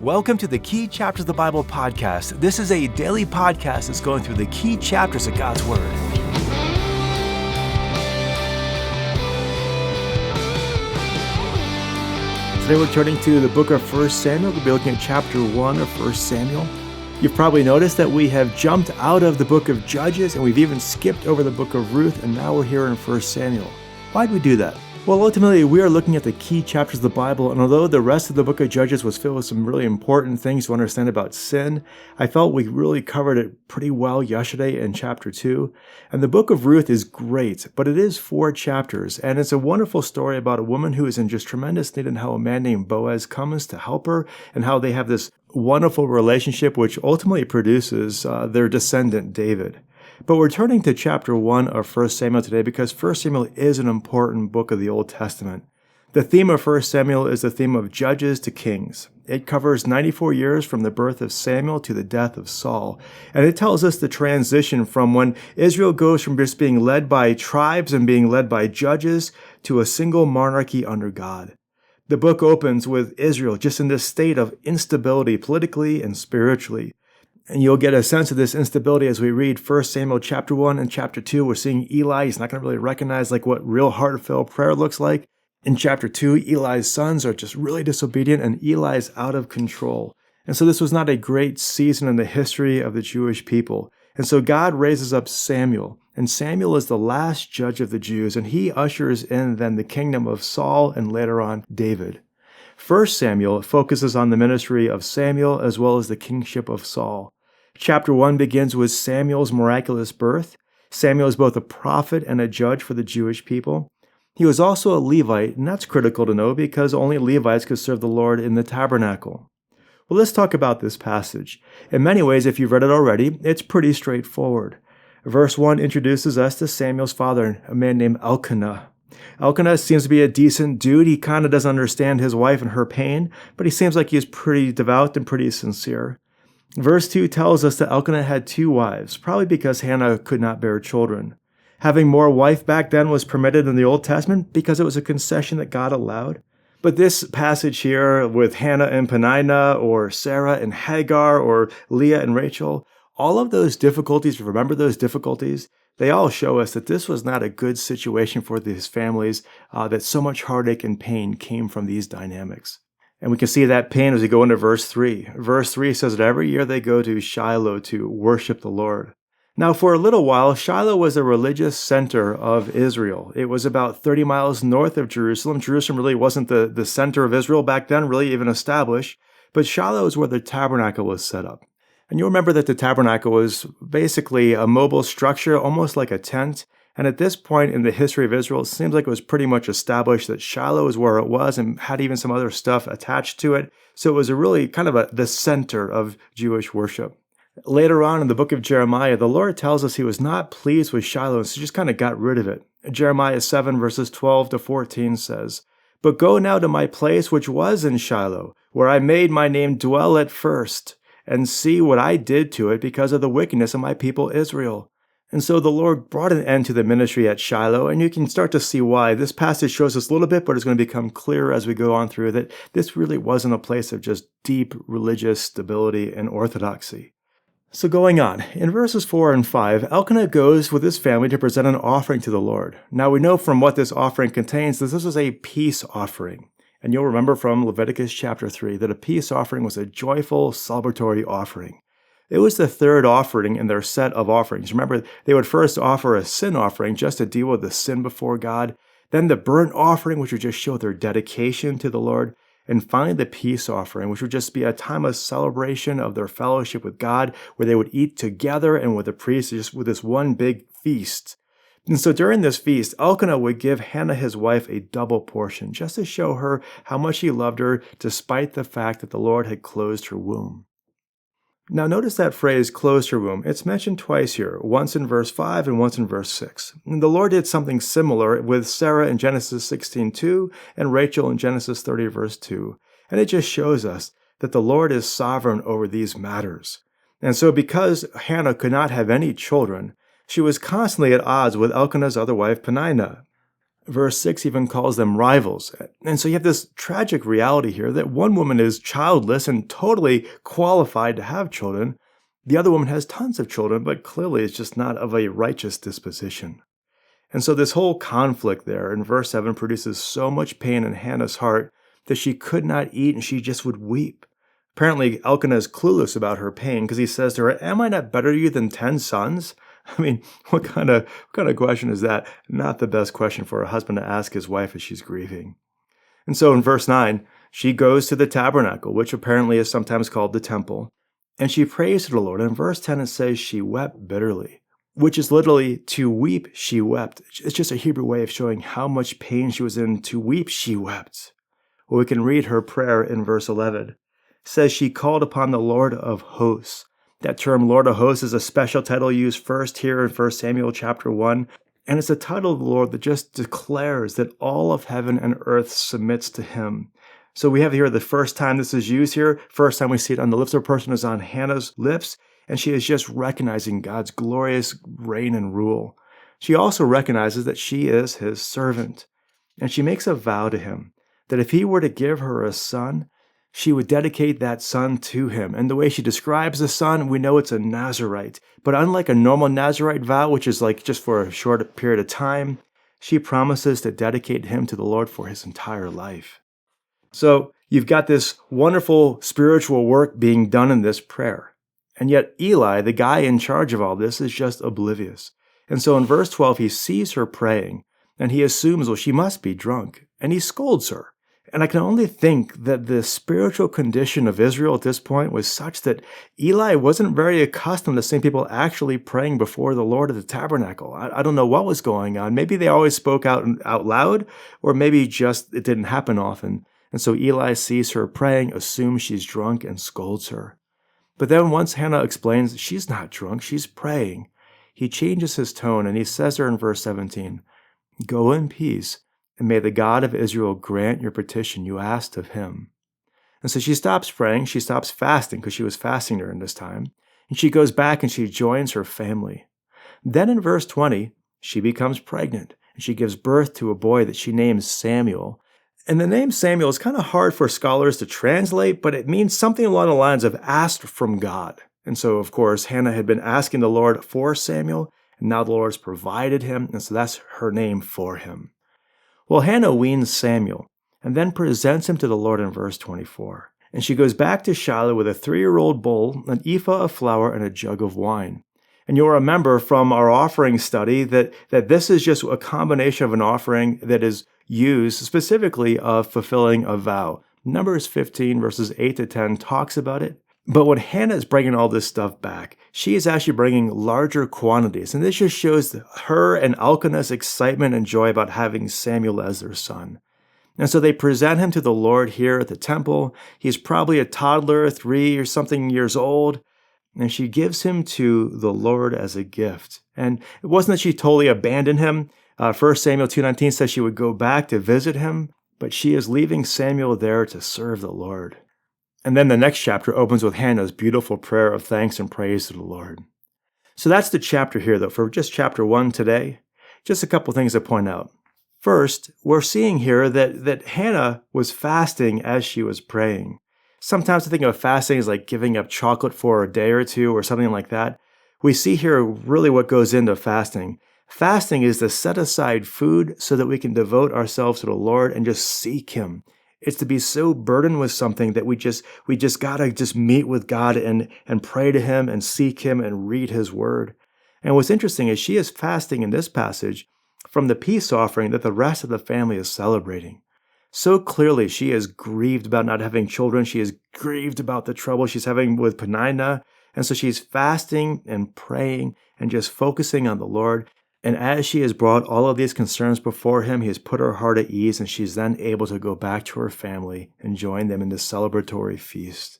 Welcome to the Key Chapters of the Bible podcast. This is a daily podcast that's going through the key chapters of God's Word. Today we're turning to the book of 1 Samuel. We'll be looking at chapter 1 of 1 Samuel. You've probably noticed that we have jumped out of the book of Judges and we've even skipped over the book of Ruth, and now we're here in 1 Samuel. Why'd we do that? Well, ultimately, we are looking at the key chapters of the Bible, and although the rest of the book of Judges was filled with some really important things to understand about sin, I felt we really covered it pretty well yesterday in chapter 2. And the book of Ruth is great, but it is 4 chapters, and it's a wonderful story about a woman who is in just tremendous need and how a man named Boaz comes to help her, and how they have this wonderful relationship which ultimately produces their descendant, David. But we're turning to chapter 1 of 1 Samuel today because 1 Samuel is an important book of the Old Testament. The theme of 1 Samuel is the theme of judges to kings. It covers 94 years from the birth of Samuel to the death of Saul. And it tells us the transition from when Israel goes from just being led by tribes and being led by judges to a single monarchy under God. The book opens with Israel just in this state of instability politically and spiritually. And you'll get a sense of this instability as we read 1 Samuel chapter 1 and chapter 2. We're seeing Eli. He's not going to really recognize what real heartfelt prayer looks like. In chapter 2, Eli's sons are just really disobedient and Eli's out of control. And so this was not a great season in the history of the Jewish people. And so God raises up Samuel. And Samuel is the last judge of the Jews. And he ushers in then the kingdom of Saul and later on David. 1 Samuel focuses on the ministry of Samuel as well as the kingship of Saul. Chapter 1 begins with Samuel's miraculous birth. Samuel is both a prophet and a judge for the Jewish people. He was also a Levite, and that's critical to know because only Levites could serve the Lord in the tabernacle. Well, let's talk about this passage. In many ways, if you've read it already, it's pretty straightforward. Verse 1 introduces us to Samuel's father, a man named Elkanah. Elkanah seems to be a decent dude. He kind of doesn't understand his wife and her pain, but he seems like he's pretty devout and pretty sincere. Verse 2 tells us that Elkanah had 2 wives, probably because Hannah could not bear children. Having more wife back then was permitted in the Old Testament because it was a concession that God allowed. But this passage here with Hannah and Peninnah, or Sarah and Hagar, or Leah and Rachel, all of those difficulties, remember those difficulties? They all show us that this was not a good situation for these families, that so much heartache and pain came from these dynamics. And we can see that pain as we go into verse 3. Verse 3 says that every year they go to Shiloh to worship the Lord. Now, for a little while, Shiloh was a religious center of Israel. It was about 30 miles north of Jerusalem. Jerusalem really wasn't the center of Israel back then, really even established. But Shiloh is where the tabernacle was set up. And you'll remember that the tabernacle was basically a mobile structure, almost like a tent. And at this point in the history of Israel, it seems like it was pretty much established that Shiloh is where it was and had even some other stuff attached to it. So it was really kind of the center of Jewish worship. Later on in the book of Jeremiah, the Lord tells us he was not pleased with Shiloh, so he just kind of got rid of it. Jeremiah 7 verses 12 to 14 says, "But go now to my place which was in Shiloh, where I made my name dwell at first, and see what I did to it because of the wickedness of my people Israel." And so the Lord brought an end to the ministry at Shiloh, and you can start to see why. This passage shows us a little bit, but it's going to become clearer as we go on through that this really wasn't a place of just deep religious stability and orthodoxy. So going on, in verses 4 and 5, Elkanah goes with his family to present an offering to the Lord. Now we know from what this offering contains that this was a peace offering. And you'll remember from Leviticus chapter 3 that a peace offering was a joyful, celebratory offering. It was the third offering in their set of offerings. Remember, they would first offer a sin offering just to deal with the sin before God, then the burnt offering, which would just show their dedication to the Lord, and finally the peace offering, which would just be a time of celebration of their fellowship with God, where they would eat together and with the priests, just with this one big feast. And so during this feast, Elkanah would give Hannah, his wife, a double portion, just to show her how much he loved her, despite the fact that the Lord had closed her womb. Now notice that phrase, closed her womb. It's mentioned twice here, once in verse 5 and once in verse 6. And the Lord did something similar with Sarah in Genesis 16:2 and Rachel in Genesis 30 verse 2. And it just shows us that the Lord is sovereign over these matters. And so because Hannah could not have any children, she was constantly at odds with Elkanah's other wife, Peninnah. Verse 6 even calls them rivals. And so you have this tragic reality here that one woman is childless and totally qualified to have children. The other woman has tons of children, but clearly is just not of a righteous disposition. And so this whole conflict there in verse 7 produces so much pain in Hannah's heart that she could not eat and she just would weep. Apparently, Elkanah is clueless about her pain because he says to her, "Am I not better to you than 10 sons?" I mean, what kind of question is that? Not the best question for a husband to ask his wife as she's grieving. And so in verse 9, she goes to the tabernacle, which apparently is sometimes called the temple, and she prays to the Lord. In verse 10, it says she wept bitterly, which is literally to weep, she wept. It's just a Hebrew way of showing how much pain she was in. To weep, she wept. Well, we can read her prayer in verse 11. It says she called upon the Lord of hosts. That term, Lord of hosts, is a special title used first here in 1 Samuel chapter 1. And it's a title of the Lord that just declares that all of heaven and earth submits to him. So we have here the first time this is used here. First time we see it on the lips of a person is on Hannah's lips. And she is just recognizing God's glorious reign and rule. She also recognizes that she is his servant. And she makes a vow to him that if he were to give her a son, she would dedicate that son to him. And the way she describes the son, we know it's a Nazirite. But unlike a normal Nazirite vow, which is like just for a short period of time, she promises to dedicate him to the Lord for his entire life. So you've got this wonderful spiritual work being done in this prayer. And yet Eli, the guy in charge of all this, is just oblivious. And so in verse 12, he sees her praying, and he assumes, well, she must be drunk, and he scolds her. And I can only think that the spiritual condition of Israel at this point was such that Eli wasn't very accustomed to seeing people actually praying before the Lord at the tabernacle. I don't know what was going on. Maybe they always spoke out loud, or maybe just it didn't happen often. And so Eli sees her praying, assumes she's drunk, and scolds her. But then once Hannah explains she's not drunk, she's praying, he changes his tone and he says to her in verse 17, "Go in peace, and may the God of Israel grant your petition you asked of him." And so she stops praying, she stops fasting because she was fasting during this time, and she goes back and she joins her family. Then in verse 20, she becomes pregnant, and she gives birth to a boy that she names Samuel. And the name Samuel is kind of hard for scholars to translate, but it means something along the lines of asked from God. And so, of course, Hannah had been asking the Lord for Samuel, and now the Lord's provided him, and so that's her name for him. Well, Hannah weans Samuel and then presents him to the Lord in verse 24. And she goes back to Shiloh with a 3-year-old bull, an ephah of flour, and a jug of wine. And you'll remember from our offering study that this is just a combination of an offering that is used specifically of fulfilling a vow. Numbers 15 verses 8 to 10 talks about it. But when Hannah is bringing all this stuff back, she is actually bringing larger quantities. And this just shows her and Elkanah's excitement and joy about having Samuel as their son. And so they present him to the Lord here at the temple. He's probably a toddler, 3 or something years old. And she gives him to the Lord as a gift. And it wasn't that she totally abandoned him. 1 Samuel 2:19 says she would go back to visit him, but she is leaving Samuel there to serve the Lord. And then the next chapter opens with Hannah's beautiful prayer of thanks and praise to the Lord. So that's the chapter here, though, for just chapter 1 today. Just a couple things to point out. First, we're seeing here that Hannah was fasting as she was praying. Sometimes I think of fasting as like giving up chocolate for a day or two or something like that. We see here really what goes into fasting. Fasting is to set aside food so that we can devote ourselves to the Lord and just seek him. It's to be so burdened with something that we just gotta just meet with God and pray to him and seek him and read his word. And what's interesting is she is fasting in this passage from the peace offering that the rest of the family is celebrating. So clearly she is grieved about not having children. She is grieved about the trouble she's having with Peninnah. And so she's fasting and praying and just focusing on the Lord. And as she has brought all of these concerns before him, he has put her heart at ease, and she's then able to go back to her family and join them in this celebratory feast.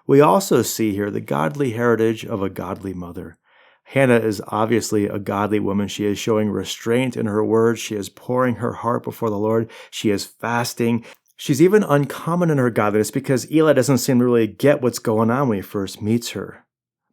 We also see here the godly heritage of a godly mother. Hannah is obviously a godly woman. She is showing restraint in her words. She is pouring her heart before the Lord. She is fasting. She's even uncommon in her godliness because Eli doesn't seem to really get what's going on when he first meets her.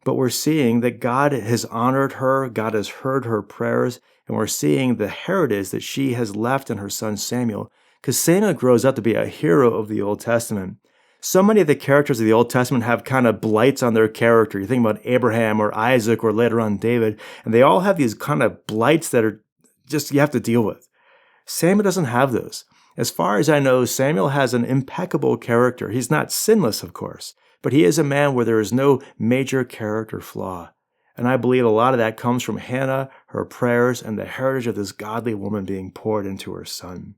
But we're seeing that God has honored her, God has heard her prayers, and we're seeing the heritage that she has left in her son Samuel, because Samuel grows up to be a hero of the Old Testament. So many of the characters of the Old Testament have kind of blights on their character. You think about Abraham or Isaac or later on David, and they all have these kind of blights that are just you have to deal with. Samuel doesn't have those. As far as I know, Samuel has an impeccable character. He's not sinless, of course, but he is a man where there is no major character flaw. And I believe a lot of that comes from Hannah, her prayers, and the heritage of this godly woman being poured into her son.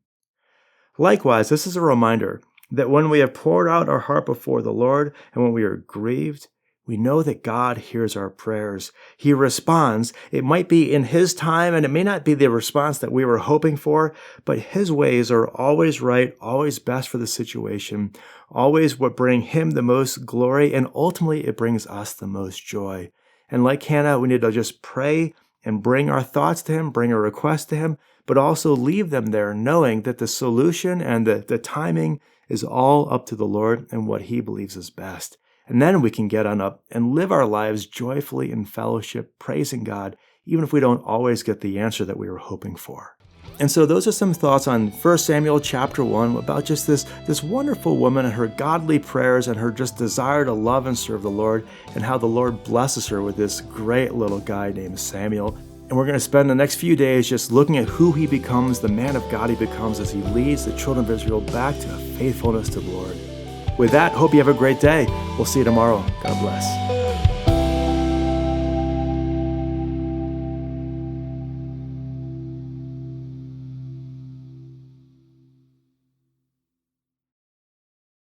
Likewise, this is a reminder that when we have poured out our heart before the Lord and when we are grieved, we know that God hears our prayers. He responds. It might be in His time, and it may not be the response that we were hoping for, but His ways are always right, always best for the situation, always what bring Him the most glory, and ultimately it brings us the most joy. And like Hannah, we need to just pray and bring our thoughts to Him, bring a request to Him, but also leave them there knowing that the solution and the timing is all up to the Lord and what He believes is best. And then we can get on up and live our lives joyfully in fellowship, praising God, even if we don't always get the answer that we were hoping for. And so those are some thoughts on 1 Samuel chapter 1 about just this wonderful woman and her godly prayers and her just desire to love and serve the Lord, and how the Lord blesses her with this great little guy named Samuel. And we're going to spend the next few days just looking at who he becomes, the man of God he becomes as he leads the children of Israel back to faithfulness to the Lord. With that, hope you have a great day. We'll see you tomorrow. God bless.